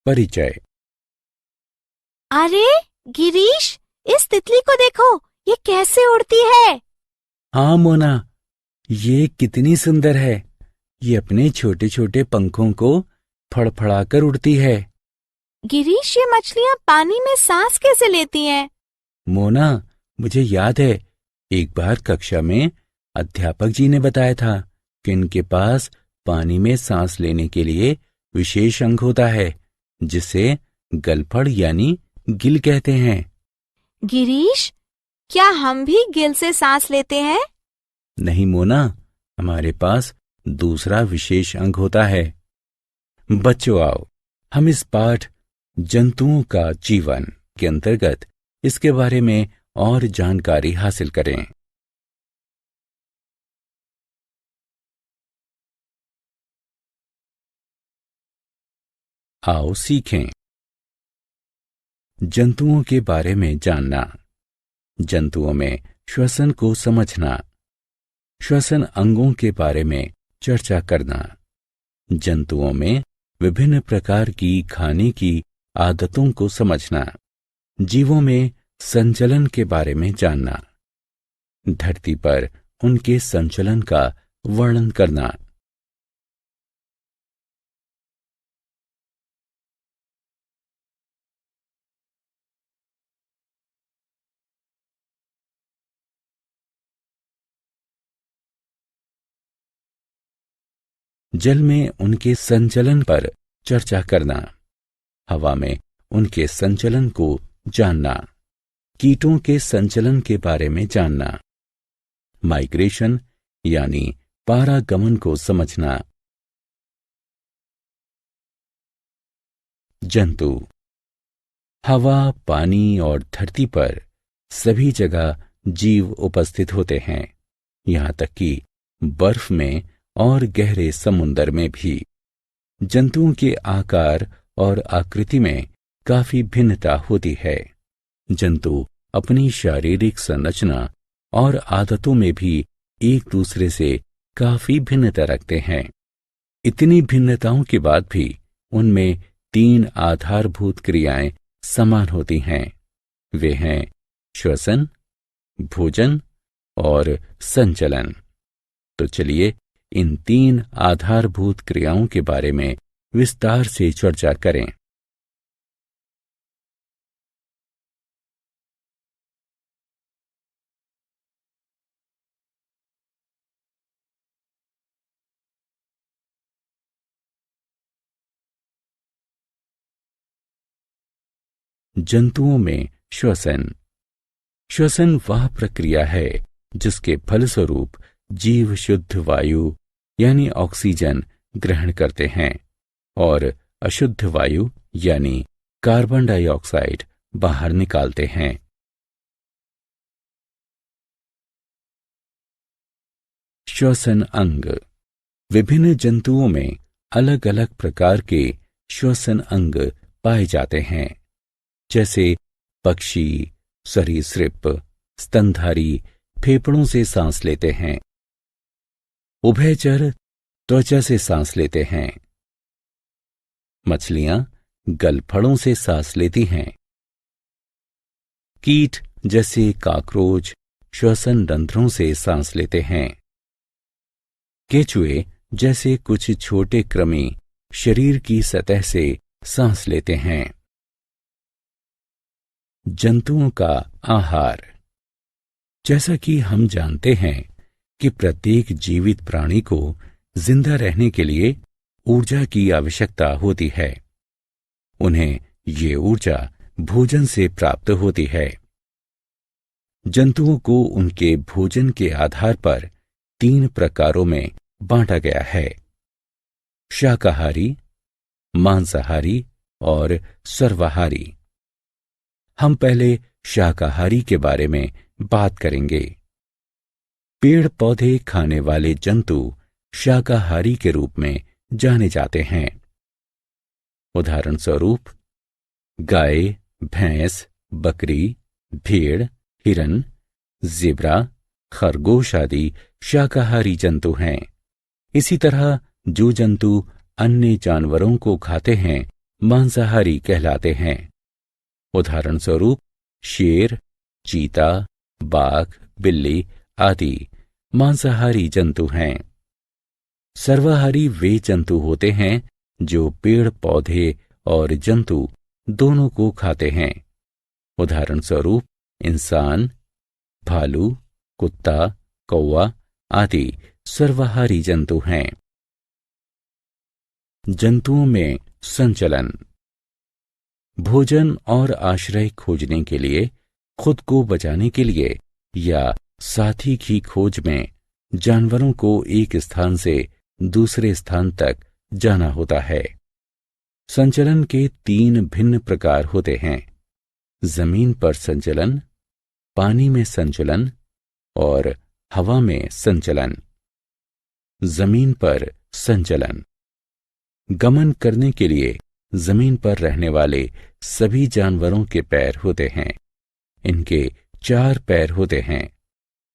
परिचय। अरे गिरीश, इस तितली को देखो, ये कैसे उड़ती है। हाँ मोना, ये कितनी सुंदर है। ये अपने छोटे छोटे पंखों को फड़फड़ाकर उड़ती है। गिरीश, ये मछलियाँ पानी में सांस कैसे लेती हैं? मोना, मुझे याद है, एक बार कक्षा में अध्यापक जी ने बताया था कि इनके पास पानी में सांस लेने के लिए विशेष अंग होता है, जिसे गलफड़ यानी गिल कहते हैं। गिरीश, क्या हम भी गिल से सांस लेते हैं? नहीं मोना, हमारे पास दूसरा विशेष अंग होता है। बच्चों आओ, हम इस पाठ जंतुओं का जीवन के अंतर्गत इसके बारे में और जानकारी हासिल करें। आओ सीखें। जंतुओं के बारे में जानना। जंतुओं में श्वसन को समझना। श्वसन अंगों के बारे में चर्चा करना। जंतुओं में विभिन्न प्रकार की खाने की आदतों को समझना। जीवों में संचलन के बारे में जानना। धरती पर उनके संचलन का वर्णन करना। जल में उनके संचलन पर चर्चा करना। हवा में उनके संचलन को जानना। कीटों के संचलन के बारे में जानना। माइग्रेशन यानी पारागमन को समझना। जंतु। हवा, पानी और धरती पर सभी जगह जीव उपस्थित होते हैं, यहां तक कि बर्फ में और गहरे समुद्र में भी। जंतुओं के आकार और आकृति में काफी भिन्नता होती है। जंतु अपनी शारीरिक संरचना और आदतों में भी एक दूसरे से काफी भिन्नता रखते हैं। इतनी भिन्नताओं के बाद भी उनमें 3 आधारभूत क्रियाएं समान होती हैं। वे हैं श्वसन, भोजन और संचलन। तो चलिए इन 3 आधारभूत क्रियाओं के बारे में विस्तार से चर्चा करें। जंतुओं में श्वसन। श्वसन वह प्रक्रिया है जिसके फलस्वरूप जीव शुद्ध वायु यानी ऑक्सीजन ग्रहण करते हैं और अशुद्ध वायु यानी कार्बन डाइऑक्साइड बाहर निकालते हैं। श्वसन अंग। विभिन्न जंतुओं में अलग अलग प्रकार के श्वसन अंग पाए जाते हैं, जैसे पक्षी, सरीसृप, स्तनधारी फेफड़ों से सांस लेते हैं। उभयचर त्वचा से सांस लेते हैं। मछलियां गलफड़ों से सांस लेती हैं। कीट जैसे काकरोच श्वसन रंध्रों से सांस लेते हैं। केचुए जैसे कुछ छोटे कृमि शरीर की सतह से सांस लेते हैं। जंतुओं का आहार। जैसा कि हम जानते हैं कि प्रत्येक जीवित प्राणी को जिंदा रहने के लिए ऊर्जा की आवश्यकता होती है। उन्हें ये ऊर्जा भोजन से प्राप्त होती है। जंतुओं को उनके भोजन के आधार पर 3 प्रकारों में बांटा गया है: शाकाहारी, मांसाहारी और सर्वाहारी। हम पहले शाकाहारी के बारे में बात करेंगे। पेड़ पौधे खाने वाले जंतु शाकाहारी के रूप में जाने जाते हैं। उदाहरण स्वरूप गाय, भैंस, बकरी, भेड़, हिरन, ज़ेब्रा, खरगोश आदि शाकाहारी जंतु हैं। इसी तरह जो जंतु अन्य जानवरों को खाते हैं मांसाहारी कहलाते हैं। उदाहरण स्वरूप शेर, चीता, बाघ, बिल्ली आदि मांसाहारी जंतु हैं। सर्वाहारी वे जंतु होते हैं जो पेड़ पौधे और जंतु दोनों को खाते हैं। उदाहरण स्वरूप इंसान, भालू, कुत्ता, कौवा आदि सर्वाहारी जंतु हैं। जंतुओं में संचलन। भोजन और आश्रय खोजने के लिए, खुद को बचाने के लिए या साथी की खोज में जानवरों को एक स्थान से दूसरे स्थान तक जाना होता है। संचलन के 3 भिन्न प्रकार होते हैं: जमीन पर संचलन, पानी में संचलन और हवा में संचलन। जमीन पर संचलन। गमन करने के लिए जमीन पर रहने वाले सभी जानवरों के पैर होते हैं। इनके 4 पैर होते हैं।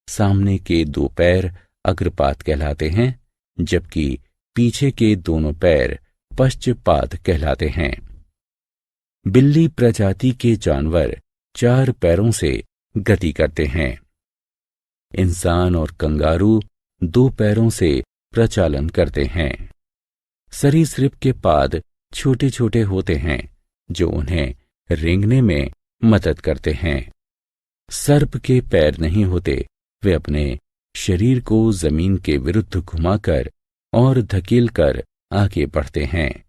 सामने के 2 पैर अग्रपाद कहलाते हैं, जबकि पीछे के दोनों पैर पश्चपाद कहलाते हैं। बिल्ली प्रजाति के जानवर 4 पैरों से गति करते हैं। इंसान और कंगारू 2 पैरों से प्रचालन करते हैं। सरीसृप के पाद छोटे छोटे होते हैं जो उन्हें रेंगने में मदद करते हैं। सर्प के पैर नहीं होते, वे अपने शरीर को जमीन के विरुद्ध घुमाकर और धकेलकर आगे बढ़ते हैं।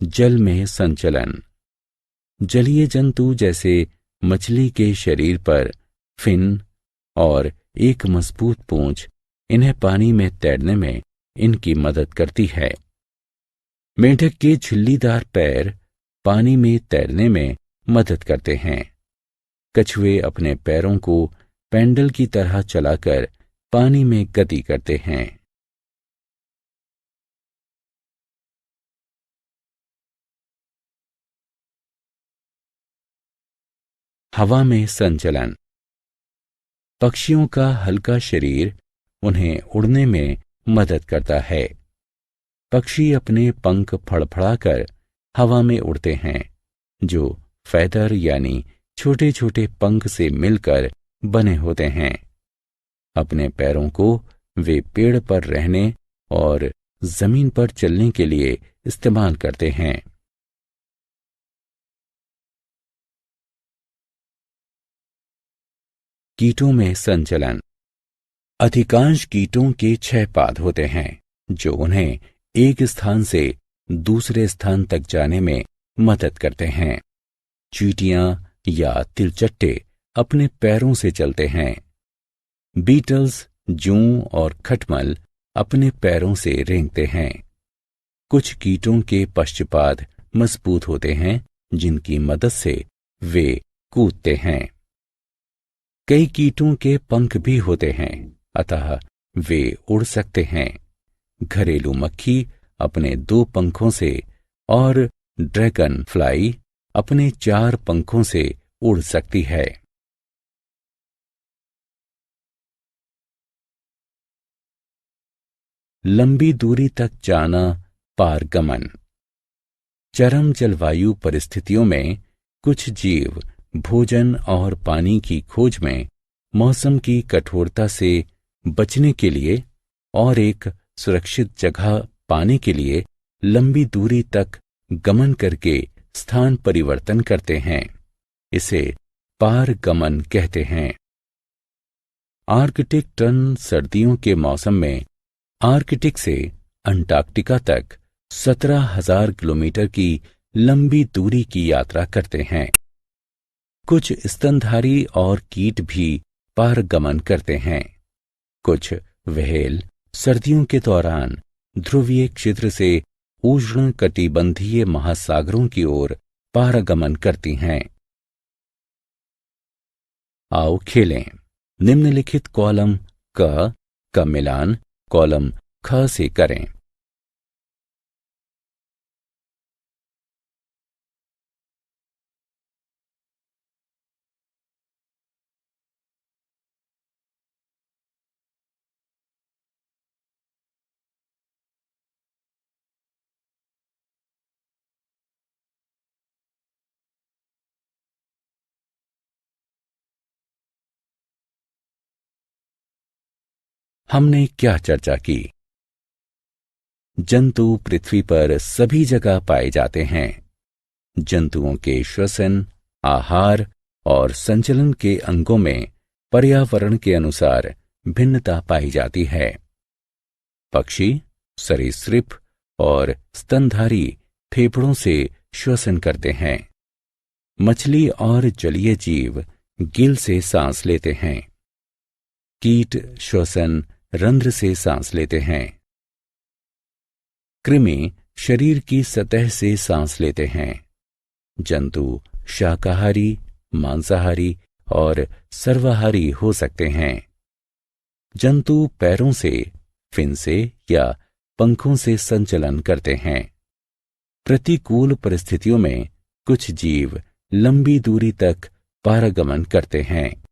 जल में संचलन। जलीय जंतु जैसे मछली के शरीर पर फिन और एक मजबूत पूंछ इन्हें पानी में तैरने में इनकी मदद करती है। मेंढक के झिल्लीदार पैर पानी में तैरने में मदद करते हैं। कछुए अपने पैरों को पैडल की तरह चलाकर पानी में गति करते हैं। हवा में संचलन। पक्षियों का हल्का शरीर उन्हें उड़ने में मदद करता है। पक्षी अपने पंख फड़फड़ाकर हवा में उड़ते हैं, जो फैदर यानी छोटे छोटे पंख से मिलकर बने होते हैं। अपने पैरों को वे पेड़ पर रहने और जमीन पर चलने के लिए इस्तेमाल करते हैं। कीटों में संचलन। अधिकांश कीटों के 6 पाद होते हैं जो उन्हें एक स्थान से दूसरे स्थान तक जाने में मदद करते हैं। चींटियां या तिलचट्टे अपने पैरों से चलते हैं। बीटल्स, जूं और खटमल अपने पैरों से रेंगते हैं। कुछ कीटों के पश्चपाद मजबूत होते हैं, जिनकी मदद से वे कूदते हैं। कई कीटों के पंख भी होते हैं, अतः वे उड़ सकते हैं। घरेलू मक्खी अपने 2 पंखों से और ड्रैगन फ्लाई अपने 4 पंखों से उड़ सकती है। लंबी दूरी तक जाना, पारगमन। चरम जलवायु परिस्थितियों में कुछ जीव भोजन और पानी की खोज में मौसम की कठोरता से बचने के लिए और एक सुरक्षित जगह पाने के लिए लंबी दूरी तक गमन करके स्थान परिवर्तन करते हैं। इसे पारगमन कहते हैं। आर्कटिक टर्न सर्दियों के मौसम में आर्कटिक से अंटार्कटिका तक 17,000 किलोमीटर की लंबी दूरी की यात्रा करते हैं। कुछ स्तनधारी और कीट भी पारगमन करते हैं। कुछ व्हेल सर्दियों के दौरान ध्रुवीय क्षेत्र से उष्ण कटिबंधीय महासागरों की ओर पारगमन करती हैं। आओ खेलें। निम्नलिखित कॉलम क का मिलान कॉलम ख से करें। हमने क्या चर्चा की? जंतु पृथ्वी पर सभी जगह पाए जाते हैं। जंतुओं के श्वसन, आहार और संचलन के अंगों में पर्यावरण के अनुसार भिन्नता पाई जाती है। पक्षी, सरीसृप और स्तनधारी फेफड़ों से श्वसन करते हैं। मछली और जलीय जीव गिल से सांस लेते हैं। कीट श्वसन रंध्र से सांस लेते हैं। कृमि शरीर की सतह से सांस लेते हैं। जंतु शाकाहारी, मांसाहारी और सर्वाहारी हो सकते हैं। जंतु पैरों से, फिन से या पंखों से संचलन करते हैं। प्रतिकूल परिस्थितियों में कुछ जीव लंबी दूरी तक पारगमन करते हैं।